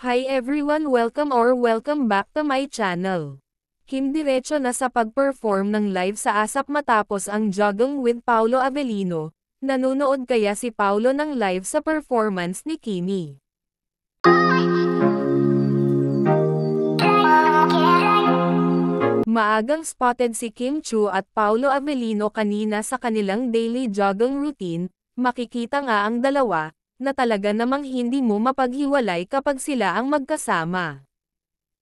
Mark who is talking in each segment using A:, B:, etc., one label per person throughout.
A: Hi everyone, welcome back to my channel. Kim diretso na sa pag-perform ng live sa ASAP matapos ang Jogging with Paolo Avellino. Nanonood kaya si Paolo ng live sa performance ni Kimi? Maagang spotted si Kim Chiu at Paolo Avellino kanina sa kanilang daily jogging routine. Makikita nga ang dalawa na talaga namang hindi mo mapaghiwalay kapag sila ang magkasama.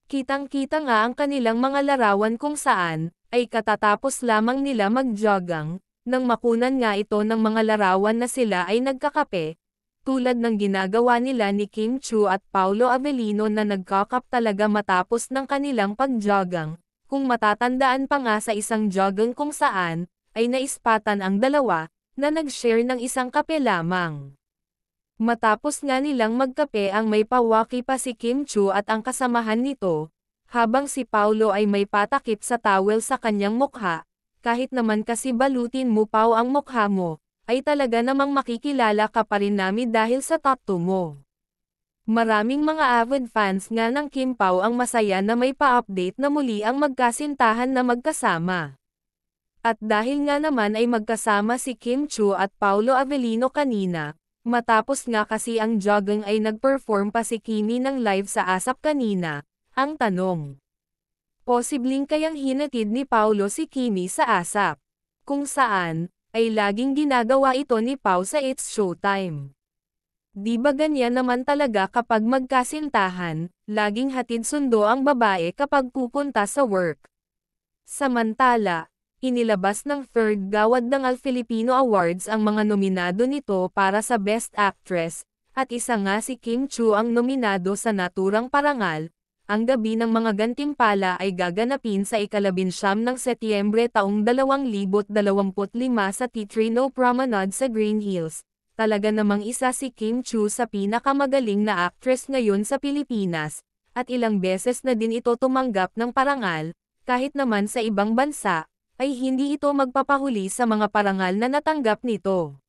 A: Kitang-kita nga ang kanilang mga larawan kung saan ay katatapos lamang nila mag-jogging, nang makunan nga ito ng mga larawan na sila ay nagkakape, tulad ng ginagawa nila ni Kim Chiu at Paolo Avellino na nagkakap talaga matapos ng kanilang pag-jogging. Kung matatandaan pa nga sa isang jogging kung saan ay naispatan ang dalawa na nag-share ng isang kape lamang. Matapos nga nilang magkape ang may pawaki pa si Kim Chiu at ang kasamahan nito, habang si Paolo ay may patakip sa towel sa kanyang mukha, kahit naman kasi balutin mo Pao ang mukha mo, ay talaga namang makikilala ka pa rin namin dahil sa tattoo mo. Maraming mga avid fans nga ng Kim Pao ang masaya na may pa-update na muli ang magkasintahan na magkasama. At dahil nga naman ay magkasama si Kim Chiu at Paolo Avellino kanina, matapos nga kasi ang jogging ay nag-perform pa si Kimi ng live sa ASAP kanina, ang tanong. Posibleng kayang hinatid ni Paolo si Kimi sa ASAP? Kung saan, ay laging ginagawa ito ni Pao sa It's Showtime. Di ba ganyan naman talaga kapag magkasintahan, laging hatid sundo ang babae kapag pupunta sa work. Samantala, inilabas ng third gawad ng All Filipino Awards ang mga nominado nito para sa Best Actress, at isa nga si Kim Chiu ang nominado sa naturang parangal. Ang gabi ng mga gantimpala ay gaganapin sa ika-19 ng Setyembre taong 2025 sa Titrino Promenade sa Green Hills. Talaga namang isa si Kim Chiu sa pinakamagaling na actress ngayon sa Pilipinas, at ilang beses na din ito tumanggap ng parangal, kahit naman sa ibang bansa, ay hindi ito magpapahuli sa mga parangal na natanggap nito.